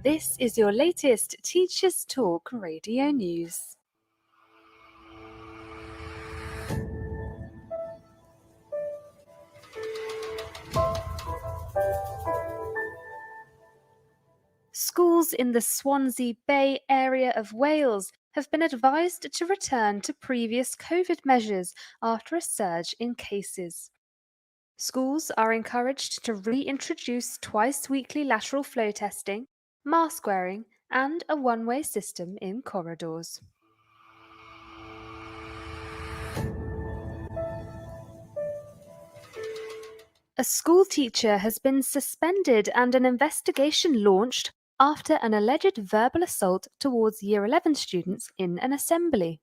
This is your latest Teachers Talk radio news. Schools in the Swansea Bay area of Wales have been advised to return to previous COVID measures after a surge in cases. Schools are encouraged to reintroduce twice-weekly lateral flow testing, mask wearing, and a one-way system in corridors. A school teacher has been suspended and an investigation launched after an alleged verbal assault towards Year 11 students in an assembly.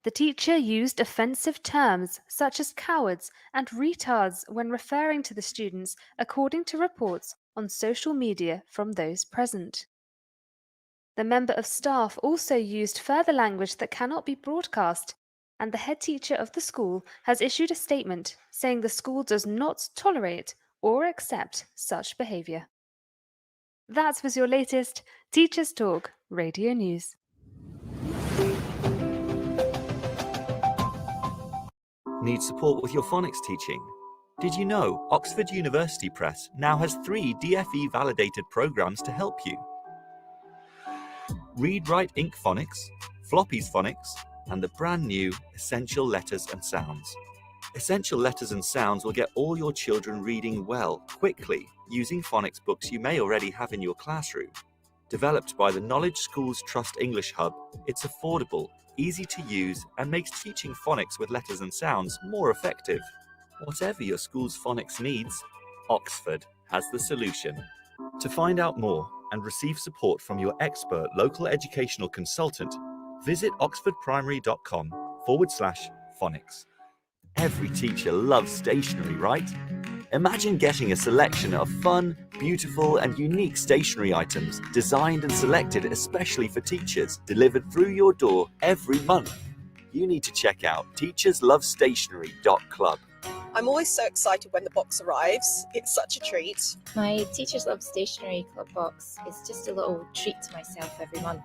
The teacher used offensive terms such as cowards and retards when referring to the students, according to reports on social media from those present. The member of staff also used further language that cannot be broadcast, and the head teacher of the school has issued a statement saying the school does not tolerate or accept such behaviour. That was your latest Teachers Talk radio news. Need support with your phonics teaching? Did you know Oxford University Press now has 3 DFE validated programs to help you? Read Write Inc Phonics, Floppy's Phonics, and the brand new Essential Letters and Sounds. Essential Letters and Sounds will get all your children reading well, quickly, using phonics books you may already have in your classroom. Developed by the Knowledge Schools Trust English Hub, it's affordable, easy to use, and makes teaching phonics with letters and sounds more effective. Whatever your school's phonics needs, Oxford has the solution. To find out more and receive support from your expert local educational consultant, visit oxfordprimary.com/phonics. Every teacher loves stationery, right? Imagine getting a selection of fun, beautiful, and unique stationery items designed and selected especially for teachers, delivered through your door every month. You need to check out teacherslovestationery.club. I'm always so excited when the box arrives. It's such a treat. My Teachers Love Stationery Club box is just a little treat to myself every month.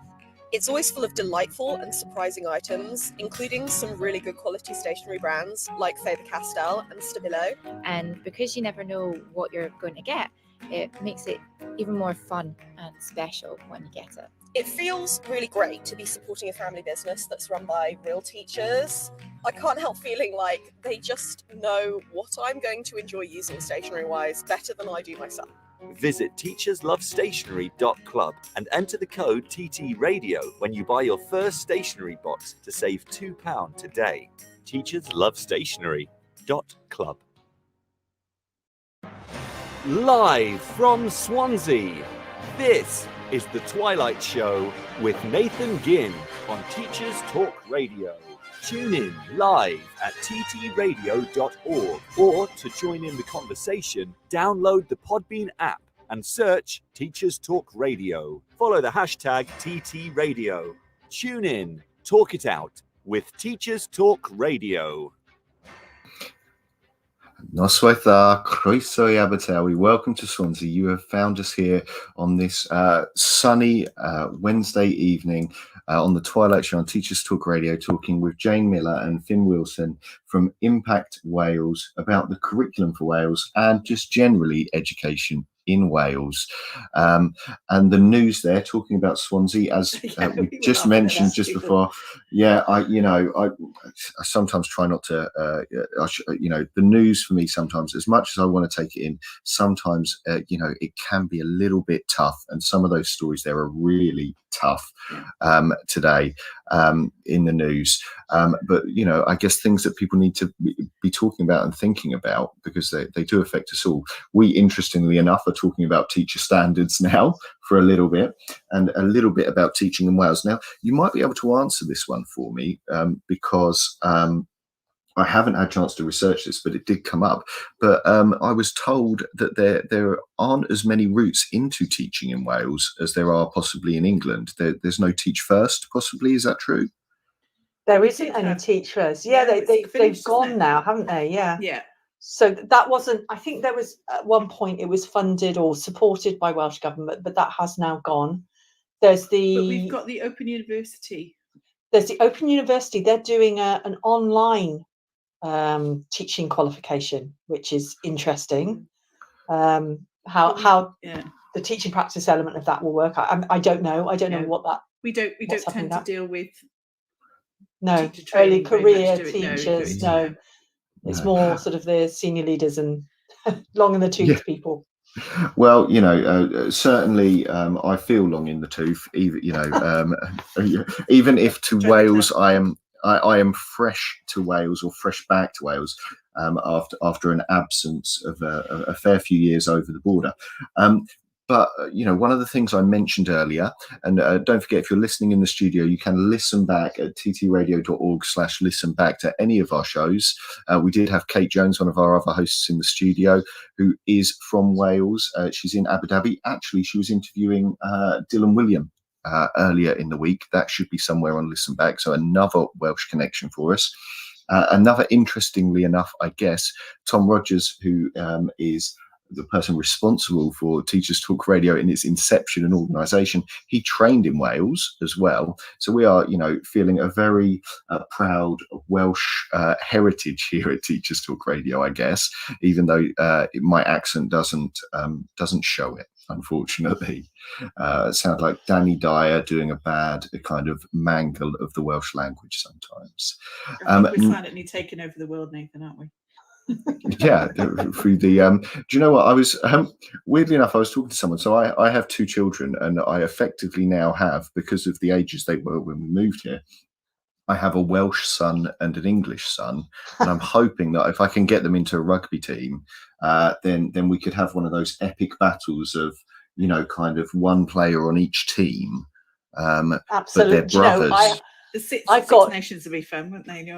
It's always full of delightful and surprising items, including some really good quality stationery brands like Faber-Castell and Stabilo. And because you never know what you're going to get, it makes it even more fun and special when you get it. It feels really great to be supporting a family business that's run by real teachers. I can't help feeling like they just know what I'm going to enjoy using stationery-wise better than I do myself. Visit teacherslovestationery.club and enter the code TTRadio when you buy your first stationery box to save £2 today. teacherslovestationery.club. Live from Swansea, this is the Twilight Show with Nathan Ginn on Teachers Talk Radio. Tune in live at ttradio.org, or to join in the conversation, download the Podbean app and search Teachers Talk Radio. Follow the hashtag TTRadio. Tune in, talk it out with Teachers Talk Radio. Noswaith Croeso i Abertawe. Welcome to Swansea. You have found us here on this sunny Wednesday evening on the Twilight Show on Teachers Talk Radio, talking with Jane Miller and Finn Wilson from Impact Wales about the curriculum for Wales and just generally education in Wales. And the news there, talking about Swansea, as we just mentioned just before. Yeah, I sometimes try not to, the news for me sometimes, as much as I want to take it in, sometimes, it can be a little bit tough. And some of those stories there are really tough today in the news. But, I guess things that people need to be talking about and thinking about, because they do affect us all. We, interestingly enough, are talking about teacher standards now for a little bit, and a little bit about teaching in Wales. Now, you might be able to answer this one for me, because I haven't had a chance to research this, but it did come up. But I was told that there aren't as many routes into teaching in Wales as there are possibly in England. There's no Teach First, possibly. Is that true? There isn't any Teach First. Yeah, they've gone now, haven't they? Yeah. Yeah. So that wasn't, I think there was at one point it was funded or supported by Welsh Government, but that has now gone. There's But we've got the Open University. There's the Open University. They're doing an online teaching qualification, which is interesting. How the teaching practice element of that will work. I don't know. I don't know what that. We don't tend to deal with early career teachers. No. It's more sort of the senior leaders and long in the tooth people. Well, certainly I feel long in the tooth, even if to Wales I am fresh to Wales, or fresh back to Wales after an absence of a fair few years over the border. But, one of the things I mentioned earlier, and don't forget, if you're listening in the studio, you can listen back at ttradio.org/listen back to any of our shows. We did have Kate Jones, one of our other hosts in the studio, who is from Wales. She's in Abu Dhabi. Actually, she was interviewing Dylan William earlier in the week. That should be somewhere on Listen Back. So another Welsh connection for us. Another, interestingly enough, I guess, Tom Rogers, who is the person responsible for Teachers Talk Radio in its inception and organisation, he trained in Wales as well. So we are, feeling a very proud Welsh heritage here at Teachers Talk Radio, I guess, even though my accent doesn't show it, unfortunately. Sound like Danny Dyer doing a bad kind of mangle of the Welsh language sometimes. We're silently taking over the world, Nathan, aren't we? Yeah, through the do you know what, I was weirdly enough, I was talking to someone. So I have two children, and I effectively now have, because of the ages they were when we moved here, I have a Welsh son and an English son, and I'm hoping that if I can get them into a rugby team, then we could have one of those epic battles of kind of one player on each team, absolutely, but they're brothers. The Six Nations would be fun, wouldn't they?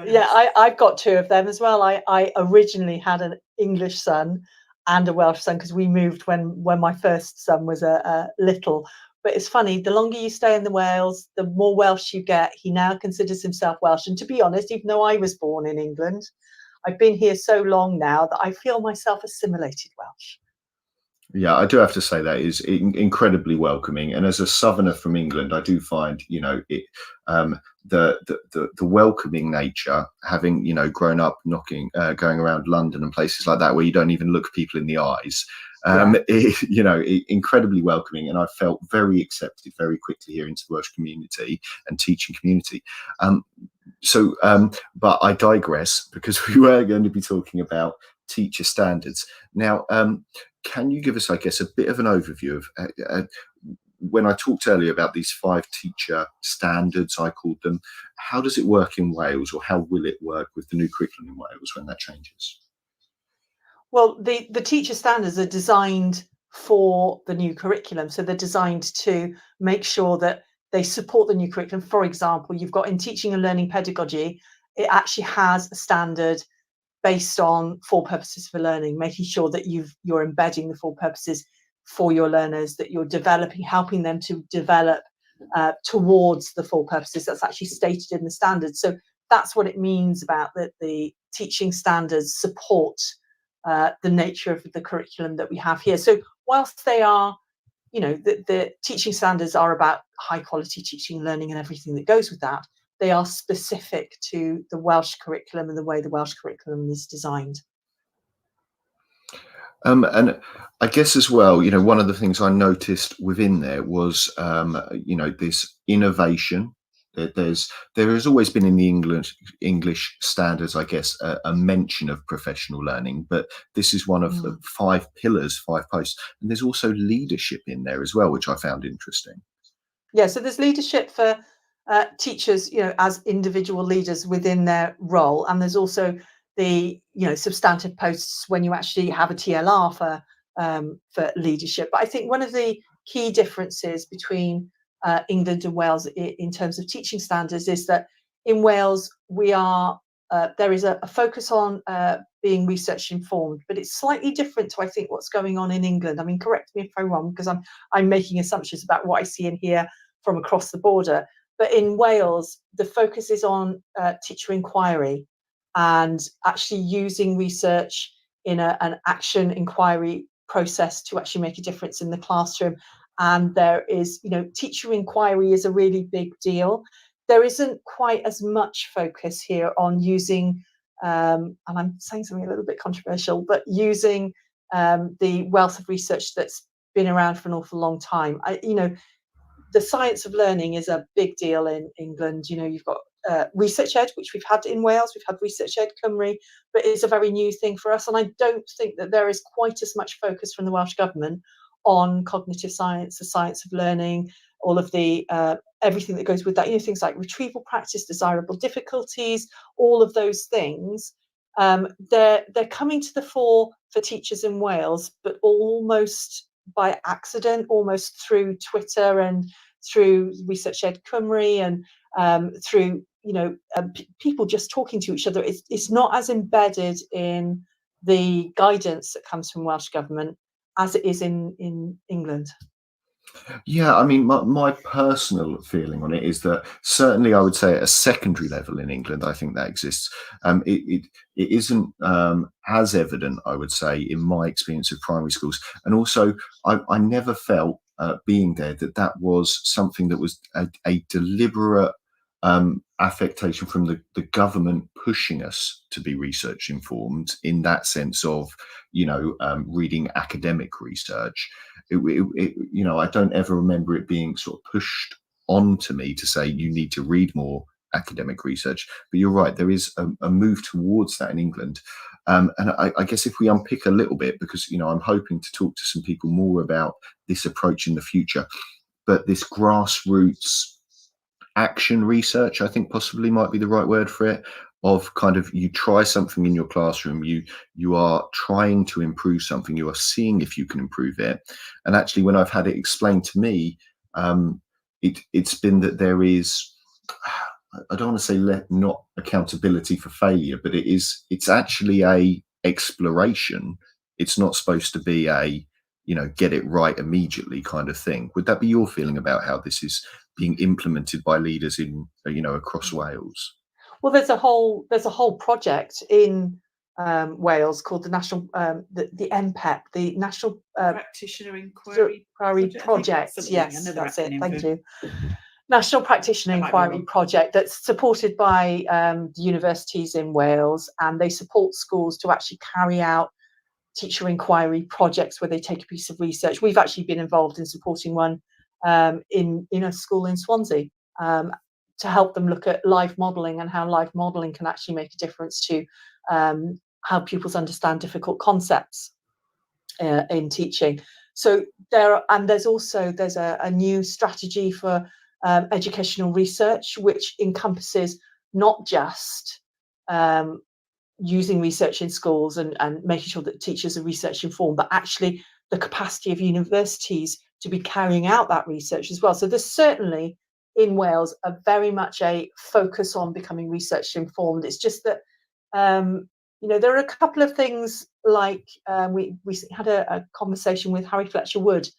I've got two of them as well. I originally had an English son and a Welsh son, because we moved when my first son was a little. But it's funny, the longer you stay in the Wales, the more Welsh you get. He now considers himself Welsh. And to be honest, even though I was born in England, I've been here so long now that I feel myself assimilated Welsh. Yeah, I do have to say that is incredibly welcoming. And as a southerner from England, I do find, it, the welcoming nature, having, going around London and places like that, where you don't even look people in the eyes, incredibly welcoming. And I felt very accepted very quickly here into the Welsh community and teaching community. But I digress, because we were going to be talking about teacher standards. Now, can you give us, I guess, a bit of an overview of when I talked earlier about these 5 teacher standards, I called them, how does it work in Wales, or how will it work with the new curriculum in Wales when that changes? Well, the teacher standards are designed for the new curriculum. So they're designed to make sure that they support the new curriculum. For example, you've got in teaching and learning pedagogy, it actually has a standard based on 4 purposes for learning, making sure that you're embedding the 4 purposes for your learners, that you're developing, helping them to develop towards the 4 purposes that's actually stated in the standards. So that's what it means about that the teaching standards support the nature of the curriculum that we have here. So whilst they are, the teaching standards are about high quality teaching and learning and everything that goes with that, they are specific to the Welsh curriculum and the way the Welsh curriculum is designed. And I guess as well, one of the things I noticed within there was, this innovation. There has always been in the English standards, I guess, a mention of professional learning, but this is one of the 5 pillars, 5 posts. And there's also leadership in there as well, which I found interesting. Yeah, so there's leadership for teachers, as individual leaders within their role, and there's also the substantive posts when you actually have a TLR for leadership. But I think one of the key differences between England and Wales in terms of teaching standards is that in Wales there is a focus on being research informed, but it's slightly different to, I think, what's going on in England. I mean, correct me if I'm wrong, because I'm making assumptions about what I see and hear from across the border. But in Wales, the focus is on teacher inquiry and actually using research in an action inquiry process to actually make a difference in the classroom. And there is, teacher inquiry is a really big deal. There isn't quite as much focus here on using, and I'm saying something a little bit controversial, but using the wealth of research that's been around for an awful long time. The science of learning is a big deal in England. You've got Research Ed, which we've had in Wales. We've had Research Ed Cymru, but it's a very new thing for us. And I don't think that there is quite as much focus from the Welsh Government on cognitive science, the science of learning, all of the everything that goes with that. Things like retrieval practice, desirable difficulties, all of those things. They're coming to the fore for teachers in Wales, but almost by accident, almost through Twitter and through Research Ed Cymru and through people just talking to each other. It's not as embedded in the guidance that comes from Welsh Government as it is in England. Yeah, I mean, my personal feeling on it is that certainly I would say at a secondary level in England, I think that exists. It isn't as evident, I would say, in my experience of primary schools. And also, I never felt being there that was something that was a deliberate affectation from the government pushing us to be research informed in that sense of, reading academic research. I don't ever remember it being sort of pushed onto me to say you need to read more academic research. But you're right, there is a move towards that in England. And I guess if we unpick a little bit, because, I'm hoping to talk to some people more about this approach in the future, but this grassroots action research, I think possibly might be the right word for it, of kind of you try something in your classroom, you are trying to improve something, you are seeing if you can improve it. And actually, when I've had it explained to me, it's been that there is, I don't want to say not accountability for failure, but it's actually a exploration. It's not supposed to be a, get it right immediately kind of thing. Would that be your feeling about how this is being implemented by leaders in, across Wales? Well, there's a whole project in Wales called the National the NPEP, the National Practitioner Inquiry Project. Yes, that's it. Thank you. National Practitioner Inquiry Project that's supported by the universities in Wales, and they support schools to actually carry out teacher inquiry projects where they take a piece of research. We've actually been involved in supporting one in a school in Swansea to help them look at live modelling and how live modelling can actually make a difference to how pupils understand difficult concepts in teaching. So there's a new strategy for educational research, which encompasses not just using research in schools and making sure that teachers are research informed, but actually the capacity of universities to be carrying out that research as well. So there's certainly in Wales very much a focus on becoming research informed. It's just that there are a couple of things like we had a conversation with Harry Fletcher Wood.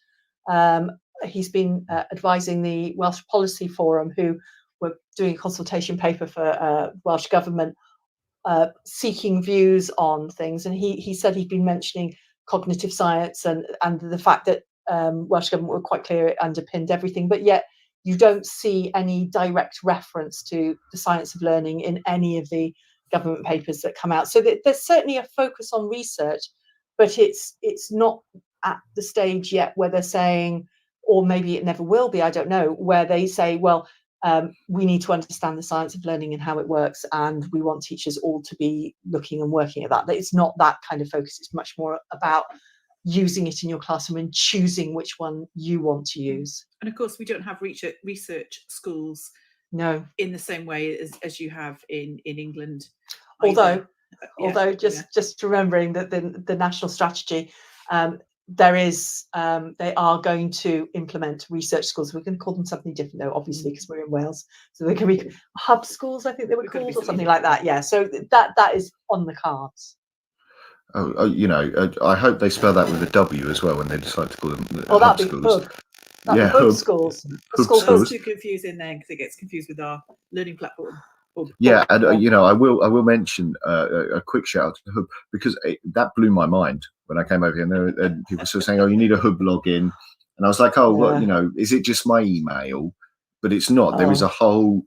He's been advising the Welsh Policy Forum, who were doing a consultation paper for Welsh Government, seeking views on things. And he said he'd been mentioning cognitive science and the fact that Welsh Government were quite clear it underpinned everything, but yet you don't see any direct reference to the science of learning in any of the government papers that come out. So there's certainly a focus on research, but it's not at the stage yet where they're saying, or maybe it never will be, I don't know, where they say, well, we need to understand the science of learning and how it works, and we want teachers all to be looking and working at that. It's not that kind of focus. It's much more about using it in your classroom and choosing which one you want to use. And of course, we don't have research schools in the same way as you have in England. Although just remembering that the national strategy, there is they are going to implement research schools. We're going to call them something different though, obviously, because we're in Wales. So they can be hub schools, I think they were called, or something like that. Yeah. So that is on the cards. I hope they spell that with a W as well when they decide to call them that'd be schools. Hub schools. That's too confusing then, because it gets confused with our learning platform. Yeah, and I will mention a quick shout out to Hub, because that blew my mind when I came over here, and there were people still saying, "Oh, you need a Hub login," and I was like, "Oh, well, is it just my email?" But it's not. There is a whole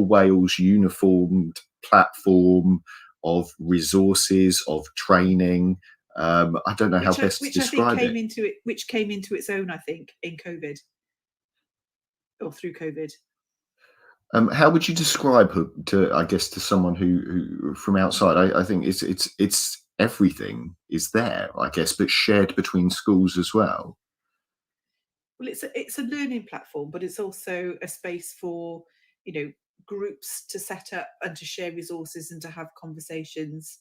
Wales uniformed platform of resources, of training. I don't know how best to describe it. Which came into its own, I think, in COVID or through COVID. How would you describe Hub to someone who from outside? I think it's everything is there, I guess, but shared between schools as well. Well, it's a learning platform, but it's also a space for groups to set up and to share resources and to have conversations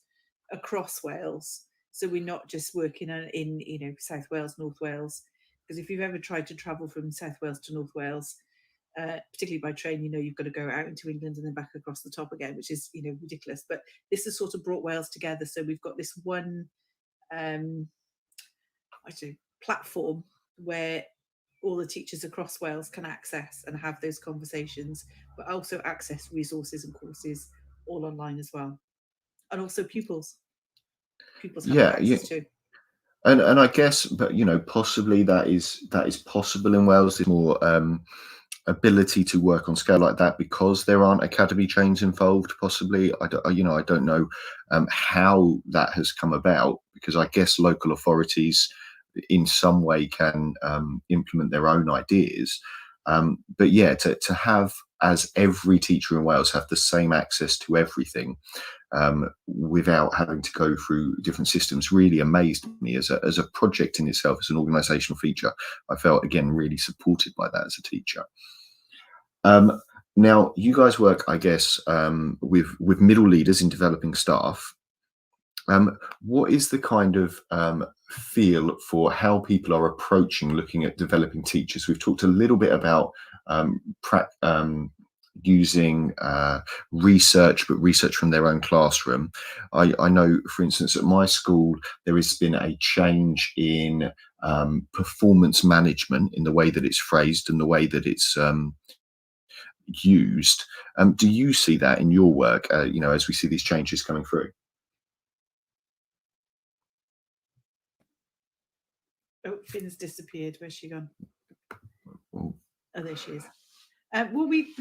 across Wales. So we're not just working in South Wales, North Wales, because if you've ever tried to travel from South Wales to North Wales, particularly by train, you've got to go out into England and then back across the top again, which is ridiculous. But this has sort of brought Wales together. So we've got this one platform where all the teachers across Wales can access and have those conversations, but also access resources and courses all online as well, and also pupils have access to. And I guess, but possibly that is possible in Wales. There's more ability to work on scale like that because there aren't academy chains involved. Possibly, I don't know how that has come about, because I guess local authorities in some way can implement their own ideas. But yeah, to have, as every teacher in Wales, have the same access to everything without having to go through different systems really amazed me as a project in itself, as an organizational feature. I felt, again, really supported by that as a teacher. Now, you guys work, I guess, with middle leaders in developing staff. What is the kind of feel for how people are approaching looking at developing teachers? We've talked a little bit about using research, but research from their own classroom. I know, for instance, at my school, there has been a change in performance management in the way that it's phrased and the way that it's used. Do you see that in your work, as we see these changes coming through? Oh, Finn's disappeared. Where's she gone? Oh, there she is. Well, we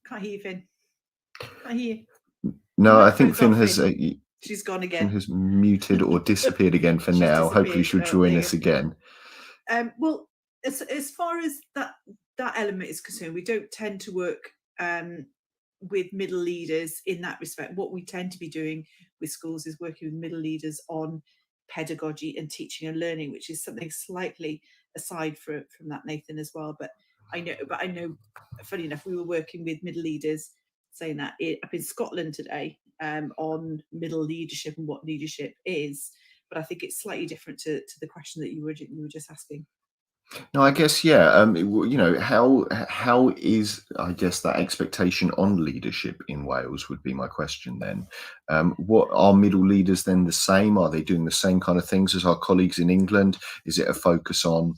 can't hear you, Finn. Can't hear you. No, I think Finn has. She's gone again. Finn has muted or disappeared again for now. Hopefully, she'll join us again. Well, as far as that element is concerned, we don't tend to work with middle leaders in that respect. What we tend to be doing with schools is working with middle leaders on pedagogy and teaching and learning, which is something slightly aside from that, Nathan, as well. But I know, funny enough, we were working with middle leaders saying that up in Scotland today on middle leadership and what leadership is. But I think it's slightly different to the question that you were just asking. No, I guess, yeah. How is, I guess, that expectation on leadership in Wales would be my question then. What are middle leaders then the same? Are they doing the same kind of things as our colleagues in England? Is it a focus on,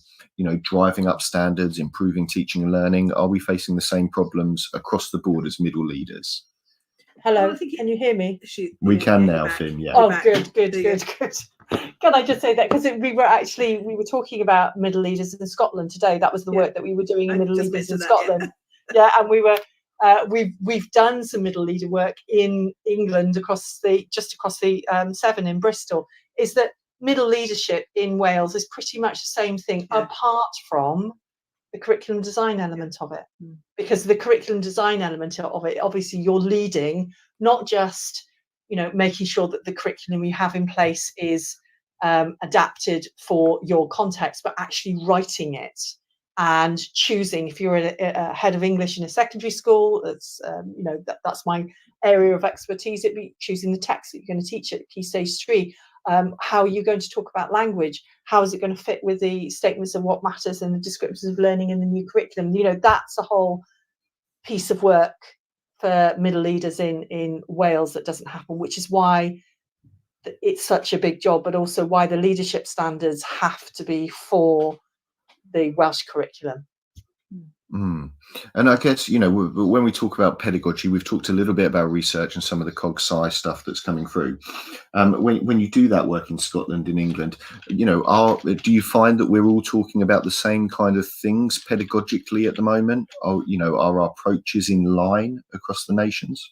driving up standards, improving teaching and learning? Are we facing the same problems across the board as middle leaders? Hello, can you hear me? We can now, Finn. Yeah. Oh, good. Can I just say that, because we were talking about middle leaders in Scotland today. That was the work that we were doing in middle leaders in Scotland. Yeah, and we were we've done some middle leader work in England across the Severn in Bristol. Is that middle leadership in Wales is pretty much the same thing, apart from the curriculum design element of it. Because the curriculum design element of it, obviously you're leading, not just making sure that the curriculum you have in place is adapted for your context, but actually writing it and choosing. If you're a head of English in a secondary school, that's that's my area of expertise. It'd be choosing the text that you're going to teach at Key Stage 3. How are you going to talk about language? How is it going to fit with the statements of what matters and the descriptions of learning in the new curriculum? That's a whole piece of work for middle leaders in Wales that doesn't happen, which is why it's such a big job, but also why the leadership standards have to be for the Welsh curriculum. Mm. And I guess, when we talk about pedagogy, we've talked a little bit about research and some of the cog-sci stuff that's coming through. When you do that work in Scotland, in England, do you find that we're all talking about the same kind of things pedagogically at the moment? Are our approaches in line across the nations?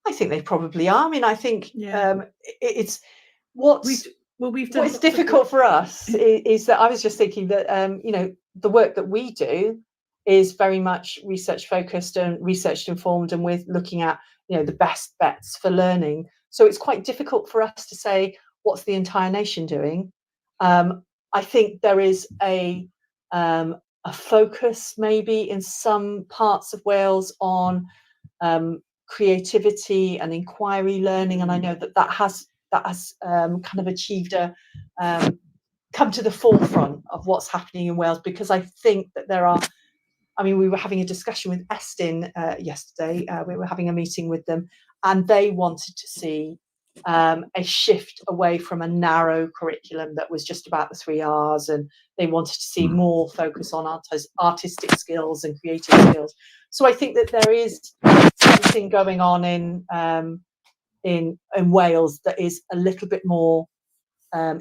I think they probably are. I mean, I think Yeah. it's what's we've done what's lots of difficult work. for us is that I was just thinking that the work that we do is very much research focused and research informed, and with looking at the best bets for learning. So it's quite difficult for us to say what's the entire nation doing. I think there is a focus maybe in some parts of Wales on creativity and inquiry learning, and I know that has kind of achieved come to the forefront of what's happening in Wales, because I think that there are. I mean, we were having a discussion with Estin yesterday. We were having a meeting with them, and they wanted to see a shift away from a narrow curriculum that was just about the 3 R's, and they wanted to see more focus on artistic skills and creative skills. So I think that there is something going on in Wales that is a little bit more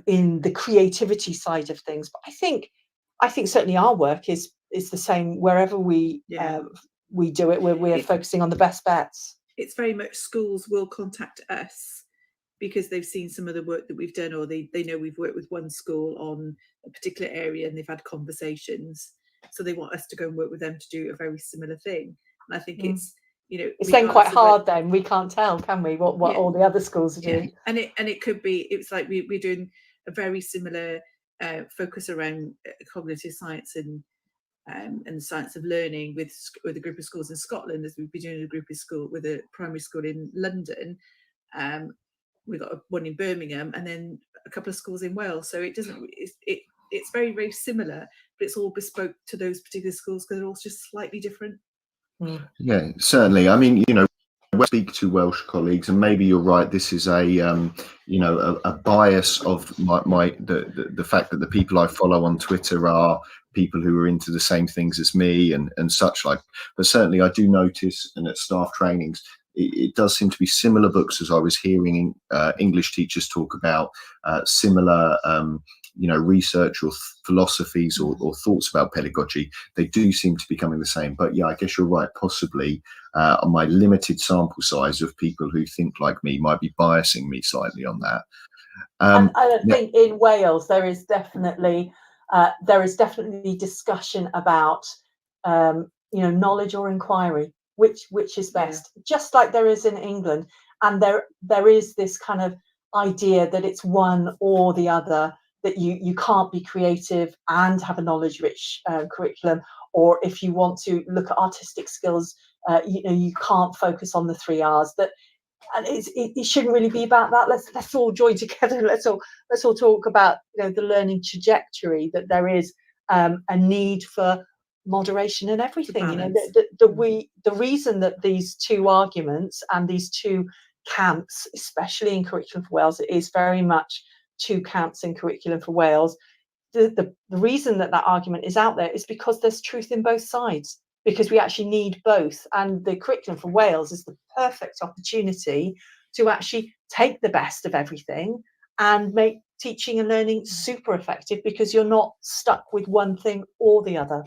in the creativity side of things. But I think certainly our work is the same wherever we do it. We're focusing on the best bets. It's very much schools will contact us because they've seen some of the work that we've done, or they know we've worked with one school on a particular area and they've had conversations. So they want us to go and work with them to do a very similar thing. And I think it's then quite hard. Then we can't tell, can we, what all the other schools are doing? And it could be, it's like we're doing a very similar focus around cognitive science and the science of learning with a group of schools in Scotland, as we've been doing with a primary school in London. We've got one in Birmingham, and then a couple of schools in Wales. So it's very, very similar, but it's all bespoke to those particular schools because they're all just slightly different. Yeah, certainly. I mean, I speak to Welsh colleagues, and maybe you're right. This is a bias of the fact that the people I follow on Twitter are people who are into the same things as me and such like. But certainly, I do notice, and at staff trainings, it does seem to be similar books as I was hearing English teachers talk about similar. Research or philosophies or thoughts about pedagogy. They do seem to be becoming the same. But yeah, I guess you're right. Possibly on my limited sample size of people who think like me might be biasing me slightly on that. And I think in Wales there is definitely discussion about knowledge or inquiry, which is best, just like there is in England. And there is this kind of idea that it's one or the other, that you can't be creative and have a knowledge-rich curriculum, or if you want to look at artistic skills, you can't focus on the 3 R's. And it shouldn't really be about that. Let's all join together. Let's all talk about the learning trajectory, that there is a need for moderation and everything. The reason that these two arguments and these two camps, especially in Curriculum for Wales, it is very much 2 camps in Curriculum for Wales. The reason that argument is out there is because there's truth in both sides, because we actually need both. And the Curriculum for Wales is the perfect opportunity to actually take the best of everything and make teaching and learning super effective, because you're not stuck with one thing or the other.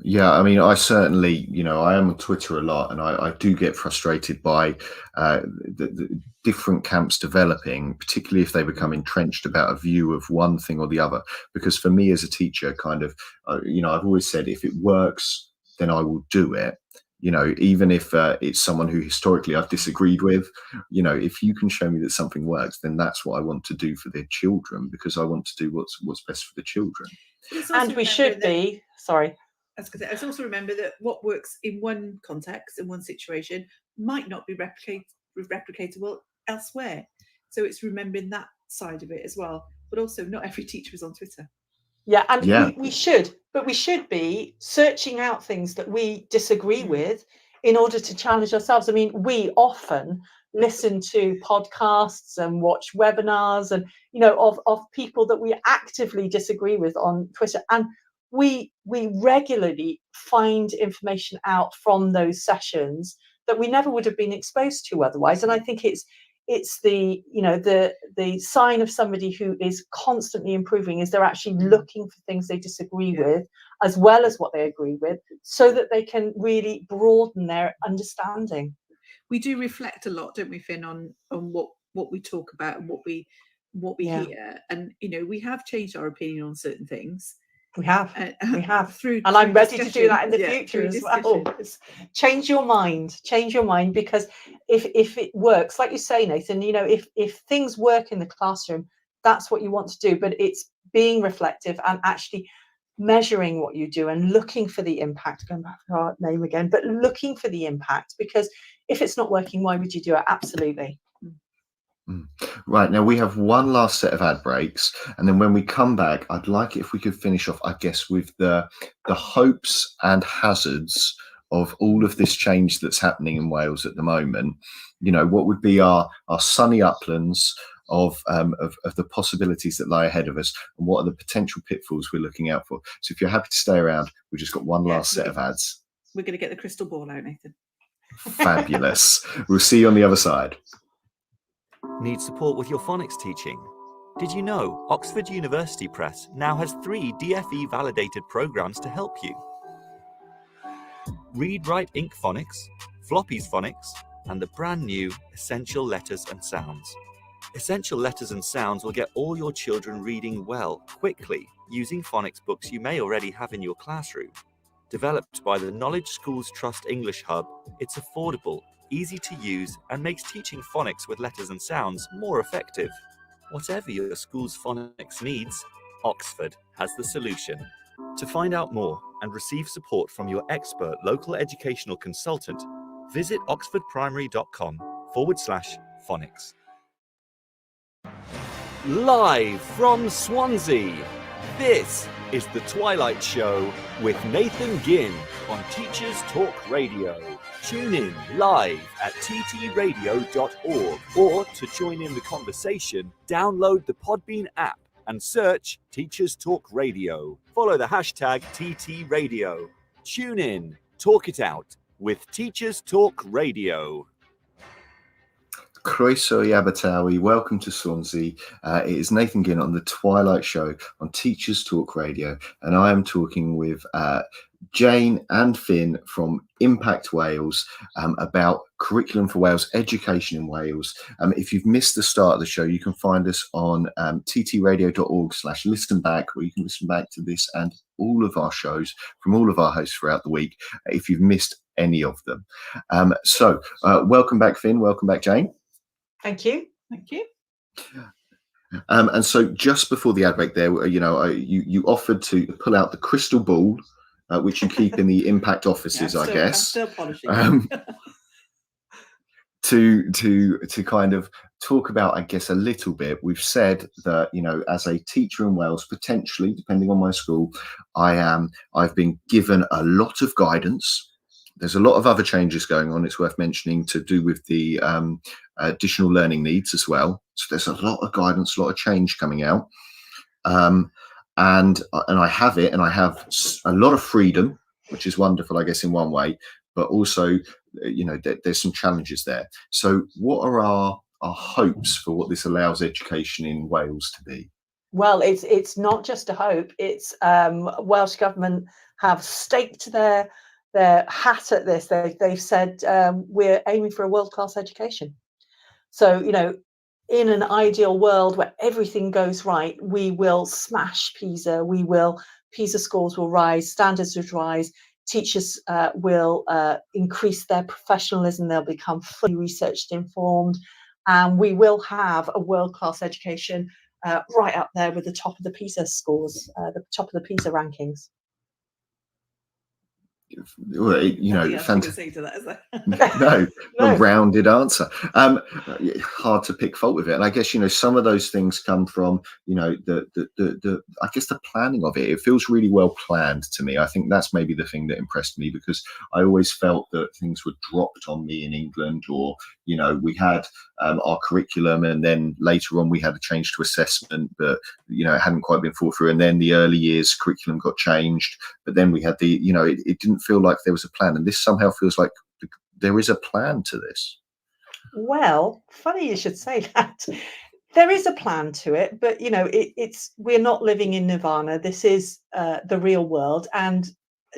Yeah, I mean, I certainly, I am on Twitter a lot, and I do get frustrated by the different camps developing, particularly if they become entrenched about a view of one thing or the other. Because for me as a teacher, kind of, I've always said, if it works, then I will do it. Even if it's someone who historically I've disagreed with, if you can show me that something works, then that's what I want to do for their children, because I want to do what's best for the children. And we should be, sorry. Let's also remember that what works in one context, in one situation, might not be replicatable elsewhere. So it's remembering that side of it as well. But also, not every teacher is on Twitter. Yeah, and we should be searching out things that we disagree with in order to challenge ourselves. I mean, we often listen to podcasts and watch webinars and of people that we actively disagree with on Twitter, and we regularly find information out from those sessions that we never would have been exposed to otherwise. And I think it's the, you know, the sign of somebody who is constantly improving is they're actually looking for things they disagree with as well as what they agree with, so that they can really broaden their understanding. We do reflect a lot, don't we, Finn, on what we talk about and what we hear. And you know, we have changed our opinion on certain things. We have through, and I'm ready to do discussion. that in the future as well. Change your mind, because if it works, like you say, Nathan, you know, if things work in the classroom, that's what you want to do. But it's being reflective and actually measuring what you do and looking for the impact. Going back to our name again, but looking for the impact, because if it's not working, why would you do it? Absolutely. Right, now we have one last set of ad breaks, and then when we come back, I'd like it if we could finish off, I guess, with the hopes and hazards of all of this change that's happening in Wales at the moment. You know, what would be our sunny uplands of the possibilities that lie ahead of us, and what are the potential pitfalls we're looking out for. So if you're happy to stay around, we've just got one last set of ads. We're going to get the crystal ball out, Nathan. Fabulous. We'll see you on the other side. Need support with your phonics teaching? Did you know Oxford University Press now has 3 DFE validated programs to help you? Read Write Ink Phonics, Floppy's Phonics, and the brand new Essential Letters and Sounds. Essential Letters and Sounds will get all your children reading well, quickly, using phonics books you may already have in your classroom. Developed by the Knowledge Schools Trust English Hub, it's affordable, easy to use, and makes teaching phonics with letters and sounds more effective. Whatever your school's phonics needs, Oxford has the solution. To find out more and receive support from your expert local educational consultant, visit oxfordprimary.com/phonics. Live from Swansea, this is the Twilight Show with Nathan Ginn on Teachers Talk Radio. Tune in live at ttradio.org, or to join in the conversation, download the Podbean app and search Teachers Talk Radio. Follow the hashtag TTRadio. Tune in, talk it out with Teachers Talk Radio. Croeso I Abertawe, welcome to Swansea. It is Nathan Ginn on the Twilight Show on Teachers Talk Radio, and I am talking with Jane and Finn from Impact Wales about curriculum for Wales, education in Wales. If you've missed the start of the show, you can find us on ttradio.org/listen back, where you can listen back to this and all of our shows from all of our hosts throughout the week if you've missed any of them. So welcome back, Finn. Welcome back, Jane. Thank you. And so just before the ad break there, you know, you offered to pull out the crystal ball, which you keep in the Impact offices, I guess, I'm still polishing. to kind of talk about, I guess, a little bit. We've said that, you know, as a teacher in Wales, potentially, depending on my school, I've been given a lot of guidance. There's a lot of other changes going on. It's worth mentioning to do with the additional learning needs as well. So there's a lot of guidance, a lot of change coming out. And I have it, and I have a lot of freedom, which is wonderful, I guess, in one way, but also, you know, there's some challenges there. So what are our hopes for what this allows education in Wales to be? Well, it's not just a hope. It's Welsh Government have staked their hat at this. They've said we're aiming for a world-class education. So, you know, in an ideal world where everything goes right, we will smash PISA. PISA scores will rise, standards will rise, teachers will increase their professionalism, they'll become fully research informed, and we will have a world-class education right up there with the top of the PISA scores, the top of the PISA rankings. well, you know, Nothing else you can say to that, is there? no, No. a rounded answer. Hard to pick fault with it, and I guess, you know, some of those things come from, you know, the I guess the planning of it. It feels really well planned to me. I think that's maybe the thing that impressed me, because I always felt that things were dropped on me in England, or, you know, we had our curriculum, and then later on we had a change to assessment, but, you know, it hadn't quite been thought through, and then the early years curriculum got changed, but then we had the, you know, it didn't feel like there was a plan, and this somehow feels like there is a plan to this. Well, funny you should say that. There is a plan to it, but, you know, it's we're not living in nirvana. This is the real world, and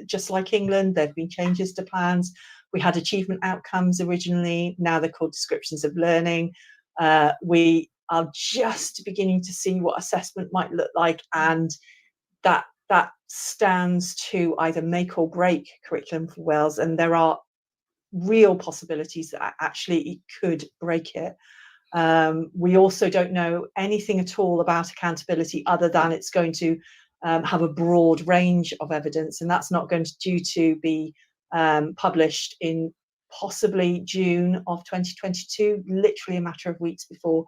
just like England, there have been changes to plans. We had achievement outcomes originally. Now they're called descriptions of learning. We are just beginning to see what assessment might look like, and that stands to either make or break curriculum for Wales. And there are real possibilities that actually it could break it. We also don't know anything at all about accountability, other than it's going to have a broad range of evidence, and that's not going to due to be published in possibly June of 2022, literally a matter of weeks before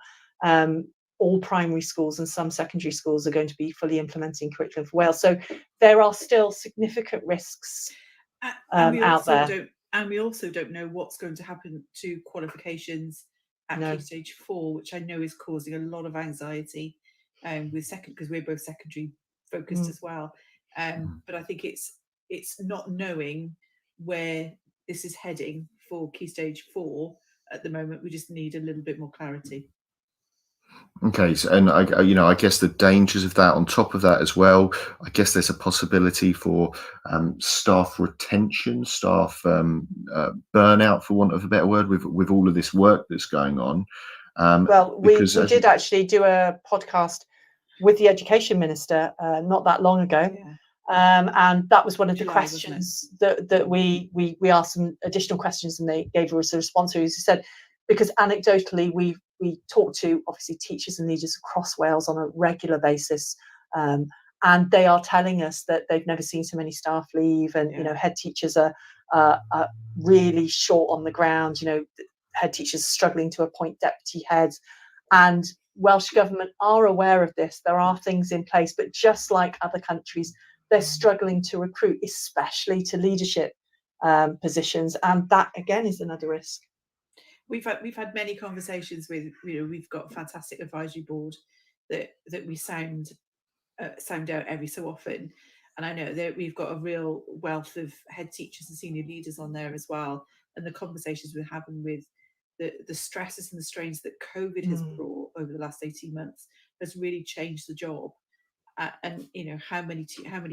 all primary schools and some secondary schools are going to be fully implementing curriculum for Wales. So there are still significant risks out there. And we also don't know what's going to happen to qualifications at Key Stage 4, which I know is causing a lot of anxiety with because we're both secondary focused as well. But I think it's not knowing where this is heading for Key Stage 4 at the moment. We just need a little bit more clarity. Okay, so, and I guess the dangers of that, on top of that as well, I guess there's a possibility for staff retention, staff burnout, for want of a better word, with all of this work that's going on. Well, we did actually do a podcast with the education minister not that long ago. Yeah. And that was one of the questions that we asked some additional questions, and they gave us a response to. He said, because anecdotally we talk to obviously teachers and leaders across Wales on a regular basis, and they are telling us that they've never seen so many staff leave, and you know, head teachers are really short on the ground. You know, head teachers struggling to appoint deputy heads, and Welsh Government are aware of this. There are things in place, but just like other countries, they're struggling to recruit, especially to leadership positions, and that again is another risk. We've had many conversations with, you know, we've got a fantastic advisory board that we sound out every so often, and I know that we've got a real wealth of head teachers and senior leaders on there as well, and the conversations we're having with the stresses and the strains that COVID has brought over the last 18 months has really changed the job. And you know, how many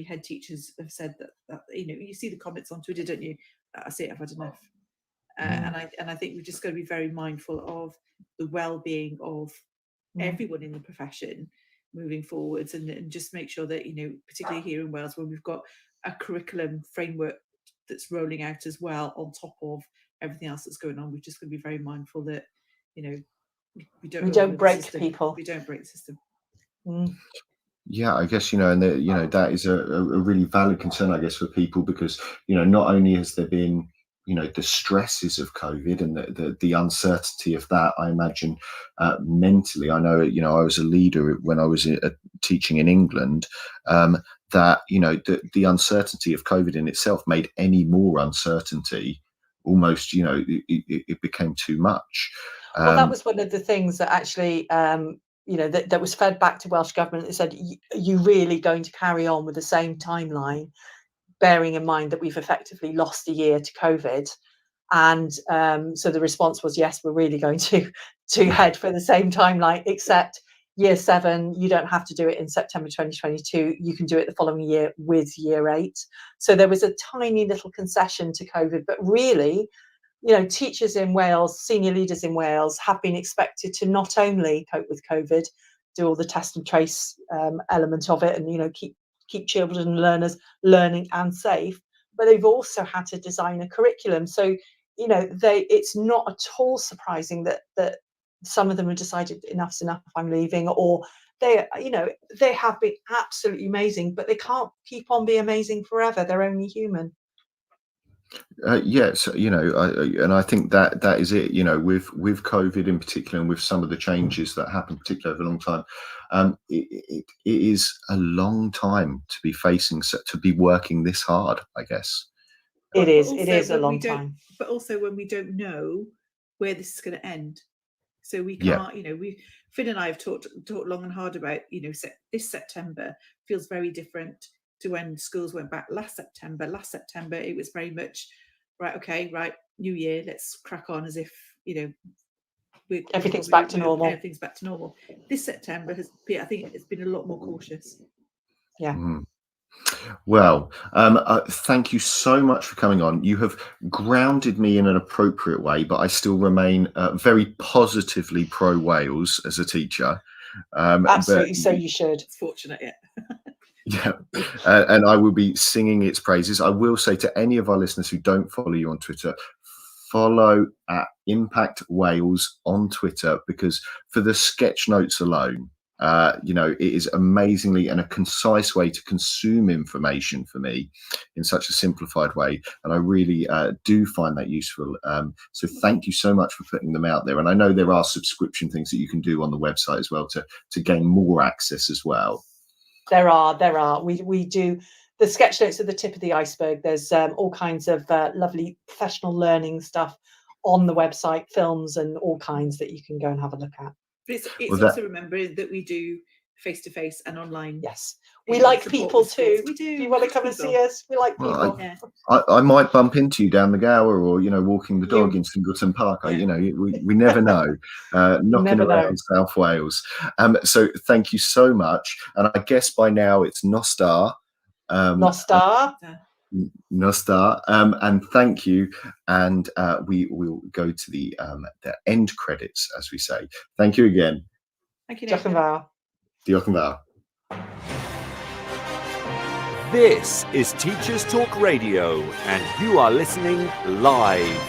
head teachers have said that you know, you see the comments on Twitter, don't you? That's it, I've had enough. And I think we've just got to be very mindful of the well-being of everyone in the profession moving forwards, and just make sure that, you know, particularly here in Wales, where we've got a curriculum framework that's rolling out as well on top of everything else that's going on, we've just got to be very mindful that, you know, we don't break people. We don't break the system. Yeah, I guess, you know, and you know, that is a really valid concern, I guess, for people, because, you know, not only has there been, you know, the stresses of COVID and the uncertainty of that, I imagine mentally. I know, you know, I was a leader when I was teaching in England, that, you know, the uncertainty of COVID in itself made any more uncertainty almost, you know, it became too much. Well, that was one of the things that actually, you know, that was fed back to Welsh Government. They said, are you really going to carry on with the same timeline, bearing in mind that we've effectively lost a year to COVID? And so the response was, yes, we're really going to head for the same timeline, except year 7, you don't have to do it in September 2022. You can do it the following year with year 8. So there was a tiny little concession to COVID, but really, you know, teachers in Wales, senior leaders in Wales have been expected to not only cope with COVID, do all the test and trace element of it, and, you know, keep children and learners learning and safe, but they've also had to design a curriculum. So, you know, it's not at all surprising that some of them have decided enough's enough, I'm leaving, or they, you know, they have been absolutely amazing, but they can't keep on being amazing forever. They're only human. Yes, and I think that is it. With COVID in particular, and with some of the changes that happened, particularly over a long time, it is a long time to be to be working this hard, I guess. It is. But It also is a when we long don't- time. But also when we don't know where this is going to end, so we Yeah. can't. Finn and I have talked long and hard about this September feels very different to when schools went back last September. Last September it was very much right. Okay, right, new year, let's crack on as if Everything's back to normal. Everything's back to normal. This September I think it's been a lot more cautious. Yeah. Mm. Well, thank you so much for coming on. You have grounded me in an appropriate way, but I still remain very positively pro Wales as a teacher. Absolutely. So you should. It's fortunate, yeah. Yeah, and I will be singing its praises. I will say to any of our listeners who don't follow you on Twitter, follow at Impact Wales on Twitter, because for the sketch notes alone, it is amazingly and a concise way to consume information for me in such a simplified way, and I really do find that useful. So thank you so much for putting them out there, and I know there are subscription things that you can do on the website as well to gain more access as well. There are. We do. The sketch notes are the tip of the iceberg. There's all kinds of lovely professional learning stuff on the website, films and all kinds that you can go and have a look at. But it's also remembering that we do face-to-face and online. Yes, we like people too. We do. If you want to come and see us, we like people. I might bump into you down the Gower, or walking the dog in Singleton Park. Yeah. We never know. Knocking around South Wales. So thank you so much. And I guess by now it's Nostar. Nostar. Nostar. And thank you. And we will go to the end credits, as we say. Thank you again. Thank you. Diolch yn fawr. Diolch yn fawr. This is Teachers Talk Radio, and you are listening live.